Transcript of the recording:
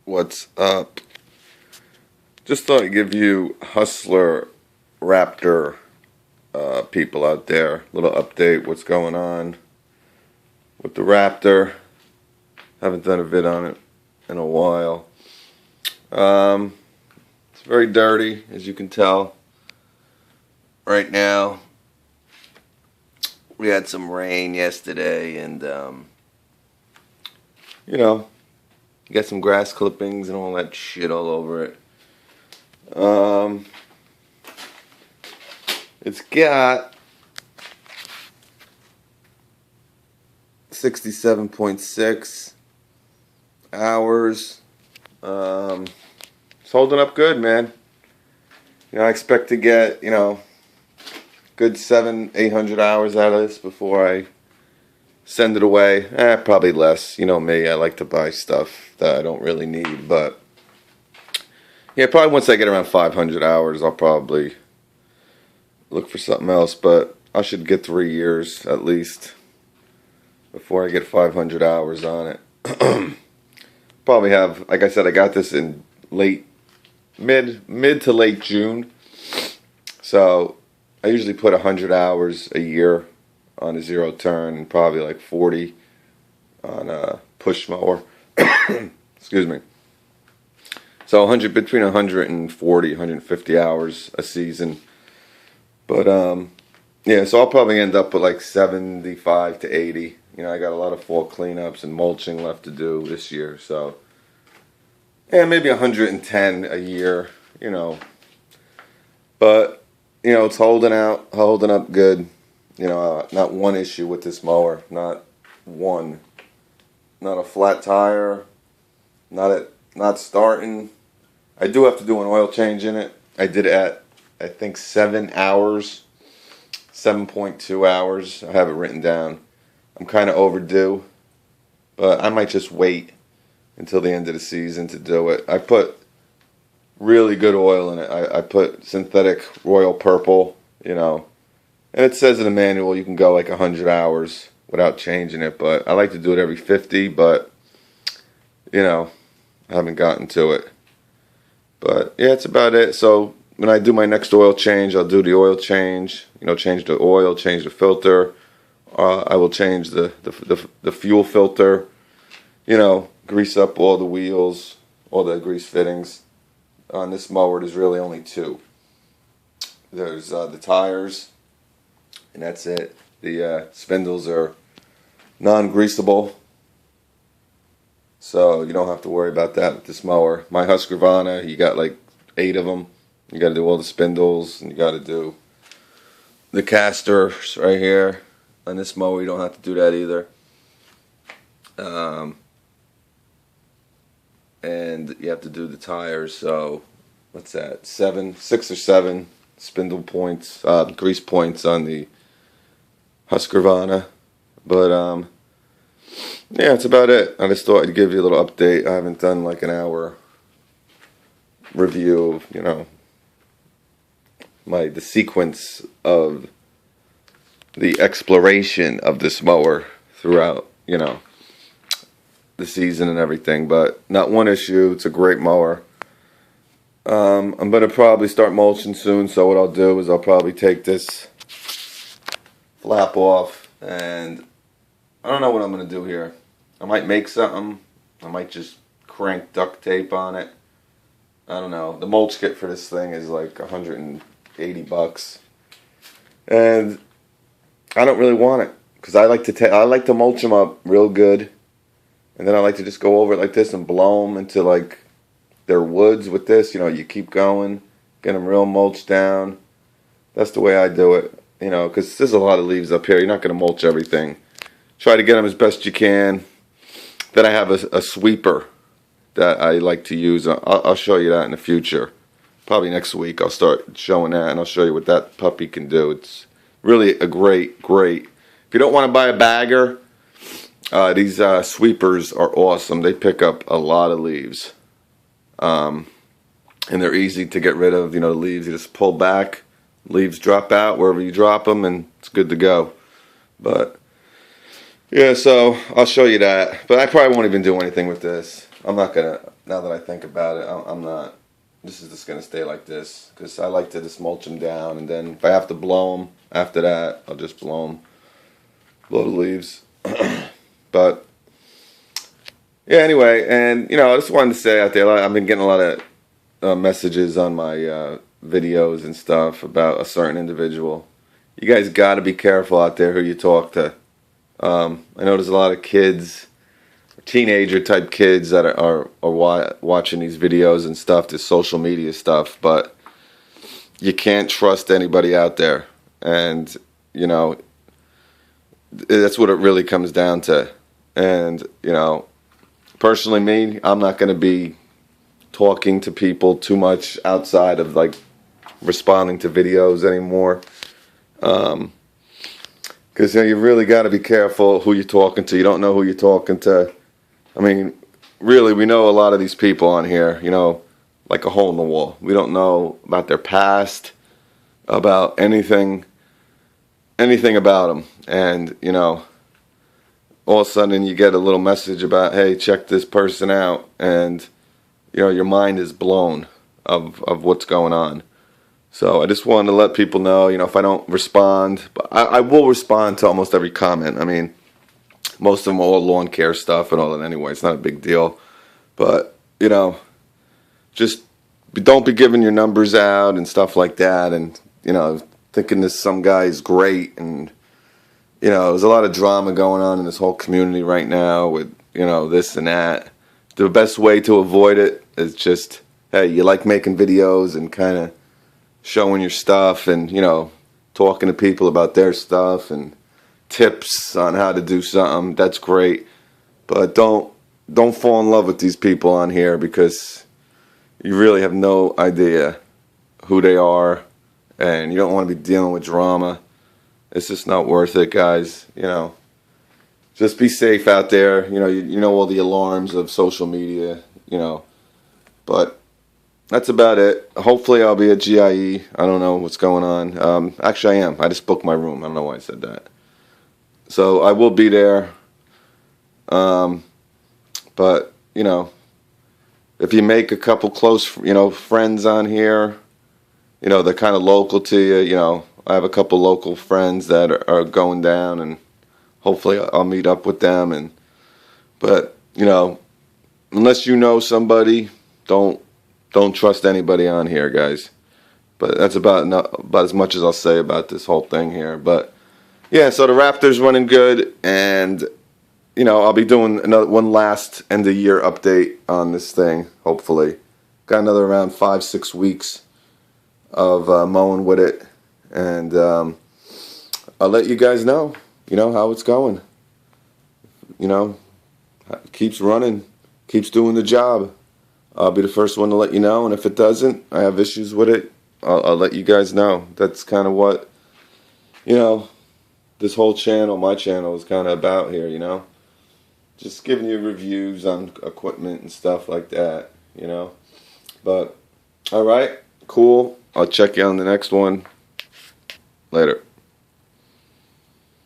What's up? Just thought I'd give you Hustler Raptor people out there. Little update, what's going on with the Raptor. Haven't done a vid on it in a while. It's very dirty, as you can tell. Right now, we had some rain yesterday, and you got some grass clippings and all that shit all over it. It's got 67.6 hours. It's holding up good, man. I expect to get, good 700-800 hours out of this before I send it away. Probably less. You know me, I like to buy stuff that I don't really need, but yeah, probably once I get around 500 hours, I'll probably look for something else, but I should get 3 years at least before I get 500 hours on it. Probably have, like I said, I got this in mid to late June, so I usually put 100 hours a year on a zero turn and probably like 40 on a push mower. Excuse me. So between 140, 150 hours a season. But yeah, so I'll probably end up with like 75 to 80. I got a lot of fall cleanups and mulching left to do this year. So yeah, maybe 110 a year, But it's holding up good. Not one issue with this mower. Not one. Not a flat tire. Not starting. I do have to do an oil change in it. I did it at, I think, 7 hours. 7.2 hours. I have it written down. I'm kind of overdue. But I might just wait until the end of the season to do it. I put really good oil in it. I put synthetic royal purple, And it says in the manual you can go like 100 hours without changing it. But I like to do it every 50, but, I haven't gotten to it. But yeah, that's about it. So when I do my next oil change, I'll do the oil change. Change the oil, change the filter. I will change the fuel filter. Grease up all the wheels, all the grease fittings. On this mower, there's really only two. There's the tires, and that's it. The spindles are non-greasable, so you don't have to worry about that with this mower. My Husqvarna, you got like 8 of them. You got to do all the spindles, and you got to do the casters right here. On this mower, you don't have to do that either. And you have to do the tires. So what's that? 6 or 7 spindle points, grease points on the Husqvarna. But yeah, that's about it. I just thought I'd give you a little update. I haven't done like an hour review of the sequence of the exploration of this mower throughout the season and everything. But not one issue. It's a great mower. I'm gonna probably start mulching soon, so what I'll do is I'll probably take this flap off, and I don't know what I'm gonna do here. I might make something. I might just crank duct tape on it. I don't know. The mulch kit for this thing is like $180, and I don't really want it because I like to mulch them up real good, and then I like to just go over it like this and blow them into like their woods with this. You keep going, get them real mulched down. That's the way I do it. Because there's a lot of leaves up here. You're not going to mulch everything. Try to get them as best you can. Then I have a sweeper that I like to use. I'll show you that in the future. Probably next week I'll start showing that, and I'll show you what that puppy can do. It's really a great. If you don't want to buy a bagger, these sweepers are awesome. They pick up a lot of leaves. And they're easy to get rid of. The leaves, you just pull back, leaves drop out wherever you drop them, and it's good to go. But yeah, so I'll show you that. But I probably won't even do anything with this. I'm not gonna, now that I think about it, I'm not, this is just gonna stay like this, because I like to just mulch them down, and then if I have to blow them after that, I'll just blow the leaves. But yeah, anyway, and you know, I just wanted to say out there, I've been getting a lot of messages on my videos and stuff about a certain individual. You guys got to be careful out there who you talk to. I know there's a lot of kids, teenager type kids that are watching these videos and stuff, this social media stuff, but you can't trust anybody out there. And you know, that's what it really comes down to. And you know, personally, me, I'm not going to be talking to people too much outside of like responding to videos anymore. Because you know, you really got to be careful who you're talking to. You don't know who you're talking to. I mean, really, we know a lot of these people on here, you know, like a hole in the wall. We don't know about their past, about anything about them. And, you know, all of a sudden you get a little message about, hey, check this person out. And, you know, your mind is blown of what's going on. So I just wanted to let people know, you know, if I don't respond, but I will respond to almost every comment. I mean, most of them are all lawn care stuff and all that anyway. It's not a big deal. But, you know, just don't be giving your numbers out and stuff like that. And, you know, thinking this some guy is great. And, you know, there's a lot of drama going on in this whole community right now with, you know, this and that. The best way to avoid it is just, hey, you like making videos and kind of showing your stuff and, you know, talking to people about their stuff and tips on how to do something. That's great. But don't fall in love with these people on here, because you really have no idea who they are, and you don't want to be dealing with drama. It's just not worth it, guys. You know, just be safe out there. You know, you know all the alarms of social media, you know, but that's about it. Hopefully I'll be at GIE. I don't know what's going on. Actually, I am. I just booked my room. I don't know why I said that. So I will be there. But, you know, if you make a couple close, you know, friends on here, you know, they're kind of local to you. You know, I have a couple local friends that are going down, and hopefully I'll meet up with them. But, you know, unless you know somebody, don't trust anybody on here, guys. But that's about as much as I'll say about this whole thing here. But yeah, so the Raptor's running good, and you know, I'll be doing one last end of year update on this thing. Hopefully, got another around 5-6 weeks of mowing with it, and I'll let you guys know, you know, how it's going. You know, keeps running, keeps doing the job. I'll be the first one to let you know, and if it doesn't, I have issues with it, I'll let you guys know. That's kind of what, you know, this whole channel, my channel, is kind of about here, you know. Just giving you reviews on equipment and stuff like that, you know. But, alright, cool. I'll check you on the next one. Later.